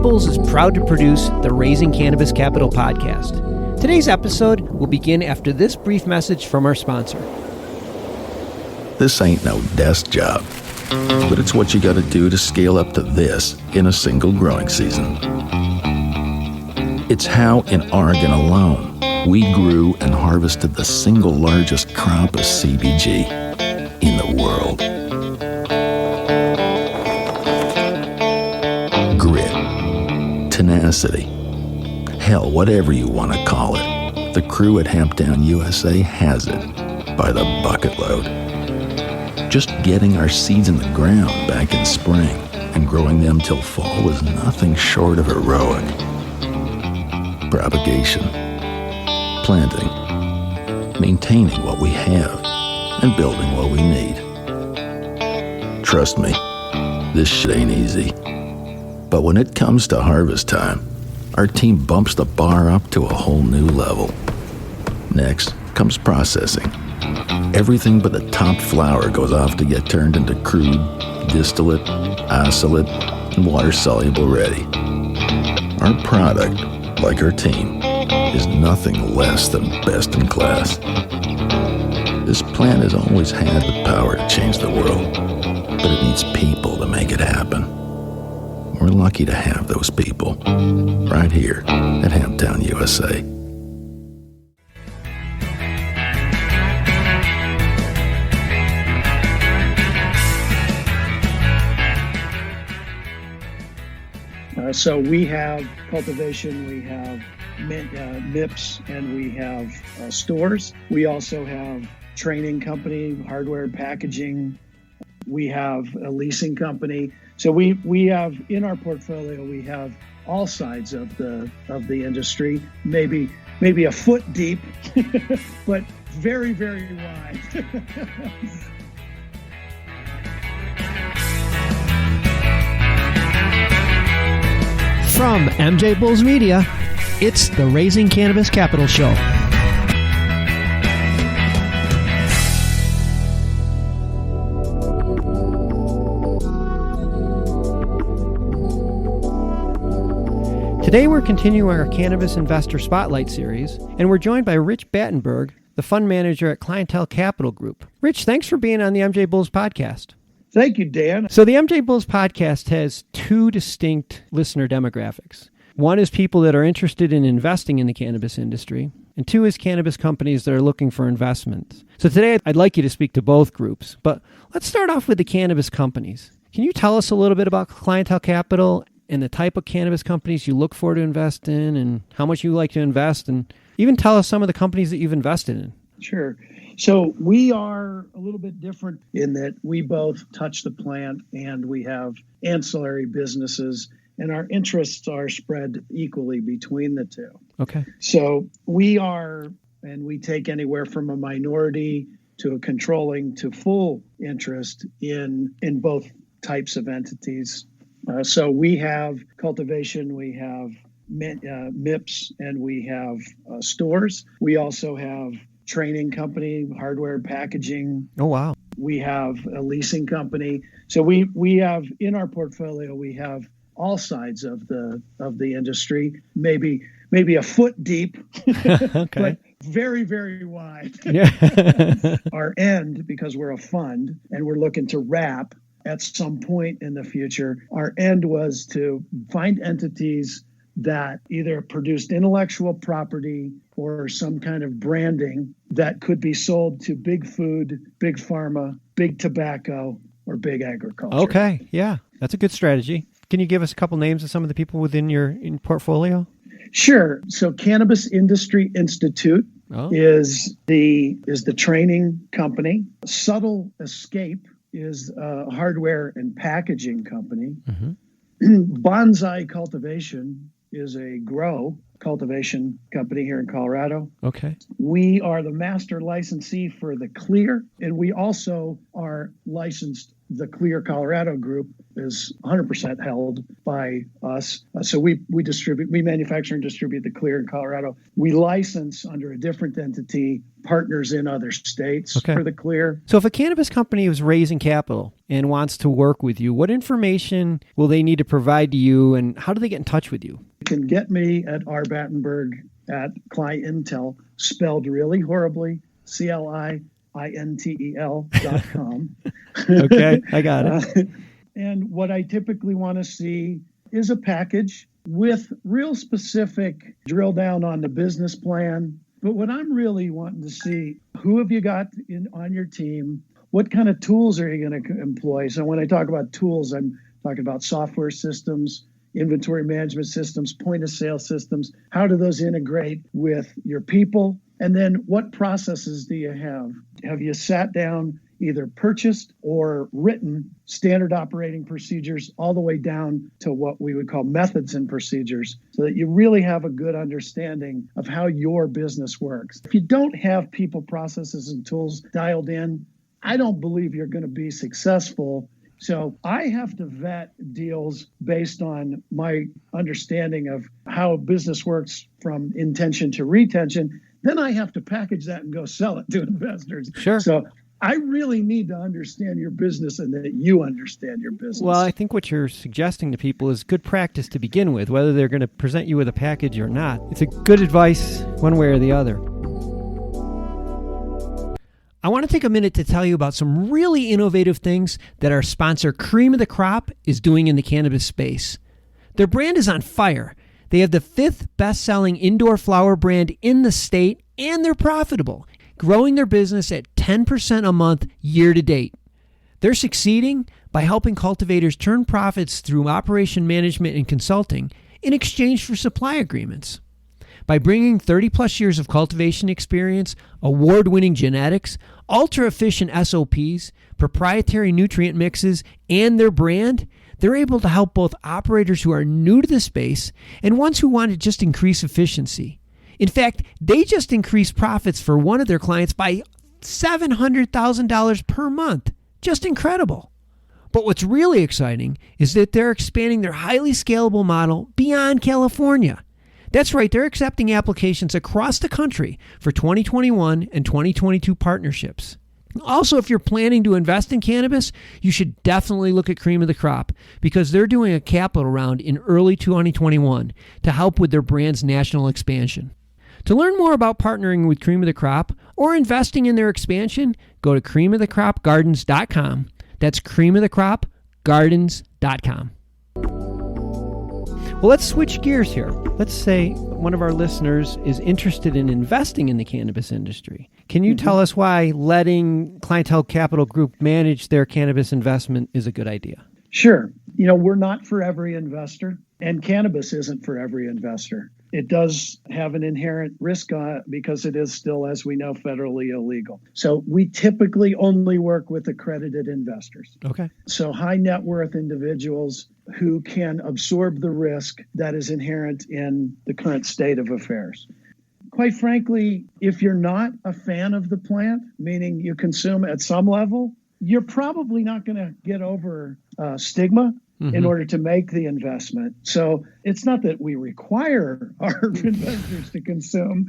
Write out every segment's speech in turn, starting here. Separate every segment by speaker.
Speaker 1: MJBulls is proud to produce the Raising Cannabis Capital podcast. Today's episode will begin after this brief message from our sponsor.
Speaker 2: This ain't no desk job, but it's what you got to do to scale up to this in a single growing season. It's how in Oregon alone we grew and harvested the single largest crop of CBG in the world. Grit, tenacity, hell, whatever you want to call it. The crew at Hamptown USA has it by the bucket load. Just getting our seeds in the ground back in spring and growing them till fall was nothing short of heroic. Propagation, planting, maintaining what we have, and building what we need. Trust me, this shit ain't easy. But when it comes to harvest time, our team bumps the bar up to a whole new level. Next comes processing. Everything but the top flower goes off to get turned into crude, distillate, isolate, and water-soluble ready. Our product, like our team, is nothing less than best in class. This plant has always had the power to change the world, but it needs people to make it happen. We're lucky to have those people right here at Hamptown USA.
Speaker 3: So we have cultivation, we have MIPS, and we have stores. We also have training company, hardware, packaging. We have a leasing company. So we have in our portfolio, we have all sides of the industry, maybe a foot deep, but very, very wide.
Speaker 1: From MJBulls Media, it's the Raising Cannabis Capital Show. Today we're continuing our Cannabis Investor Spotlight series, and we're joined by Rich Batenburg, the fund manager at Cliintel Capital Group. Rich, thanks for being on the MJBulls podcast.
Speaker 3: Thank you, Dan.
Speaker 1: So the MJBulls podcast has two distinct listener demographics. One is people that are interested in investing in the cannabis industry, and two is cannabis companies that are looking for investments. So today I'd like you to speak to both groups, but let's start off with the cannabis companies. Can you tell us a little bit about Cliintel Capital and the type of cannabis companies you look for to invest in and how much you like to invest, and even tell us some of the companies that you've invested in?
Speaker 3: Sure. So we are a little bit different in that we both touch the plant and we have ancillary businesses, and our interests are spread equally between the two.
Speaker 1: Okay.
Speaker 3: So we take anywhere from a minority to a controlling to full interest in both types of entities. So we have cultivation, we have MIPS, and we have stores. We also have training company, hardware, packaging.
Speaker 1: Oh, wow.
Speaker 3: We have a leasing company. So we have in our portfolio, we have all sides of the industry, maybe a foot deep,
Speaker 1: Okay.
Speaker 3: but very, very wide.
Speaker 1: Yeah.
Speaker 3: Our end, because we're a fund and we're looking to wrap at some point in the future, our end was to find entities that either produced intellectual property or some kind of branding that could be sold to big food, big pharma, big tobacco, or big agriculture.
Speaker 1: Okay, yeah, that's a good strategy. Can you give us a couple names of some of the people within your portfolio?
Speaker 3: Sure. So Cannabis Industry Institute is the training company. Subtle Escape is a hardware and packaging company. Mm-hmm. Bonsai Cultivation is a grow. cultivation company here in Colorado.
Speaker 1: Okay.
Speaker 3: We are the master licensee for the Clear, and we also are licensed. The Clear Colorado group is 100% held by us. So we manufacture and distribute the Clear in Colorado. We license under a different entity partners in other states for the Clear.
Speaker 1: So if a cannabis company is raising capital and wants to work with you, what information will they need to provide to you, and how do they get in touch with you?
Speaker 3: You can get me at Batenburg at Cliintel, spelled really horribly, CLIINTEL.com.
Speaker 1: Okay, I got it.
Speaker 3: And what I typically want to see is a package with real specific drill down on the business plan. But what I'm really wanting to see, who have you got on your team? What kind of tools are you going to employ? So when I talk about tools, I'm talking about software systems, inventory management systems, point of sale systems. How do those integrate with your people? And then what processes do you have? Have you sat down, either purchased or written standard operating procedures all the way down to what we would call methods and procedures, so that you really have a good understanding of how your business works? If you don't have people, processes, and tools dialed in, I don't believe you're going to be successful. So I have to vet deals based on my understanding of how business works from intention to retention. Then I have to package that and go sell it to investors.
Speaker 1: Sure.
Speaker 3: So I really need to understand your business and that you understand your business.
Speaker 1: Well, I think what you're suggesting to people is good practice to begin with, whether they're going to present you with a package or not. It's a good advice one way or the other. I want to take a minute to tell you about some really innovative things that our sponsor, Cream of the Crop, is doing in the cannabis space. Their brand is on fire. They have the 5th best-selling indoor flower brand in the state, and they're profitable, growing their business at 10% a month year to date. They're succeeding by helping cultivators turn profits through operation management and consulting in exchange for supply agreements. By bringing 30-plus years of cultivation experience, award-winning genetics, ultra-efficient SOPs, proprietary nutrient mixes, and their brand, they're able to help both operators who are new to the space and ones who want to just increase efficiency. In fact, they just increased profits for one of their clients by $700,000 per month. Just incredible. But what's really exciting is that they're expanding their highly scalable model beyond California. That's right, they're accepting applications across the country for 2021 and 2022 partnerships. Also, if you're planning to invest in cannabis, you should definitely look at Cream of the Crop, because they're doing a capital round in early 2021 to help with their brand's national expansion. To learn more about partnering with Cream of the Crop or investing in their expansion, go to creamofthecropgardens.com. That's creamofthecropgardens.com. Well, let's switch gears here. Let's say one of our listeners is interested in investing in the cannabis industry. Can you tell us why letting Cliintel Capital Group manage their cannabis investment is a good idea?
Speaker 3: Sure. We're not for every investor, and cannabis isn't for every investor. It does have an inherent risk on it because it is still, as we know, federally illegal. So we typically only work with accredited investors.
Speaker 1: Okay.
Speaker 3: So high net worth individuals who can absorb the risk that is inherent in the current state of affairs. Quite frankly, if you're not a fan of the plant, meaning you consume at some level, you're probably not going to get over stigma in order to make the investment. So it's not that we require our investors to consume,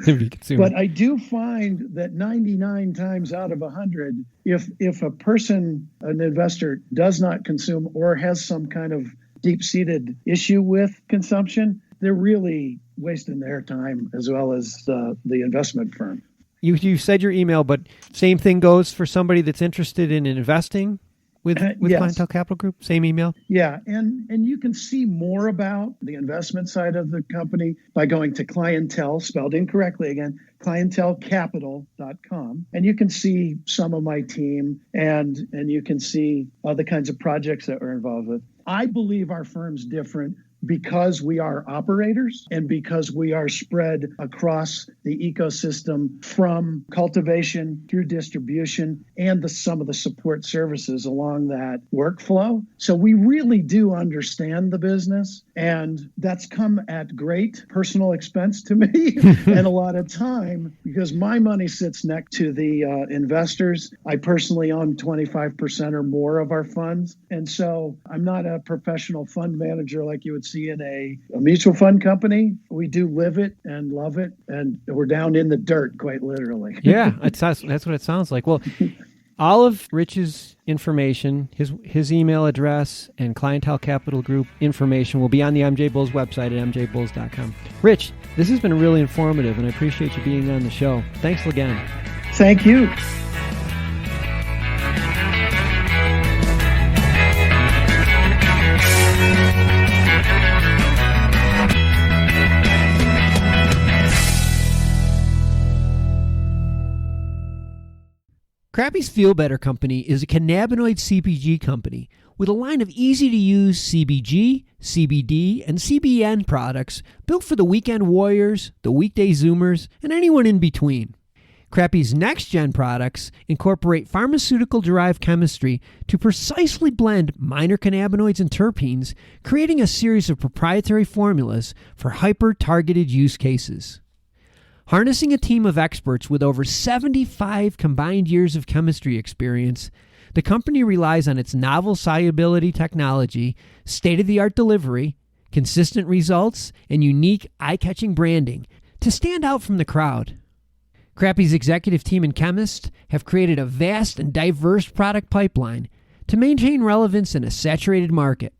Speaker 3: but I do find that 99 times out of 100, if a person, an investor, does not consume or has some kind of deep-seated issue with consumption, they're really wasting their time as well as the investment firm.
Speaker 1: You said your email, but same thing goes for somebody that's interested in investing with yes. Cliintel Capital Group? Same email?
Speaker 3: Yeah, and you can see more about the investment side of the company by going to Cliintel, spelled incorrectly again, cliintelcapital.com. And you can see some of my team, and you can see the kinds of projects that we're involved with. I believe our firm's different because we are operators and because we are spread across the ecosystem from cultivation through distribution and some of the support services along that workflow. So we really do understand the business, and that's come at great personal expense to me and a lot of time, because my money sits next to the investors. I personally own 25% or more of our funds. And so I'm not a professional fund manager like you would see in a mutual fund company. We do live it and love it, and we're down in the dirt, quite literally.
Speaker 1: Yeah, that's what it sounds like. Well, all of Rich's information, his email address, and Cliintel Capital Group information will be on the MJBulls website at mjbulls.com. Rich, this has been really informative, and I appreciate you being on the show. Thanks again.
Speaker 3: Thank you.
Speaker 1: Crappie's Feel Better Company is a cannabinoid CPG company with a line of easy-to-use CBG, CBD, and CBN products built for the weekend warriors, the weekday Zoomers, and anyone in between. Crappie's next-gen products incorporate pharmaceutical-derived chemistry to precisely blend minor cannabinoids and terpenes, creating a series of proprietary formulas for hyper-targeted use cases. Harnessing a team of experts with over 75 combined years of chemistry experience, the company relies on its novel solubility technology, state-of-the-art delivery, consistent results, and unique eye-catching branding to stand out from the crowd. Crappie's executive team and chemists have created a vast and diverse product pipeline to maintain relevance in a saturated market.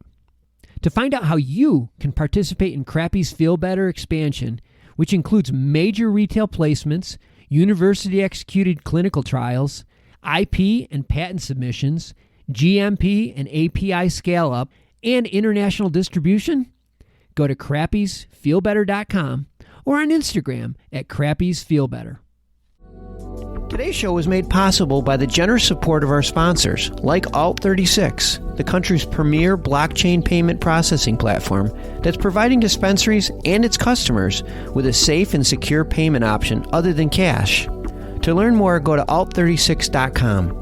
Speaker 1: To find out how you can participate in Crappie's Feel Better expansion, which includes major retail placements, university-executed clinical trials, IP and patent submissions, GMP and API scale-up, and international distribution, go to crappiesfeelbetter.com or on Instagram at crappiesfeelbetter. Today's show was made possible by the generous support of our sponsors, like Alt36, the country's premier blockchain payment processing platform that's providing dispensaries and its customers with a safe and secure payment option other than cash. To learn more, go to alt36.com.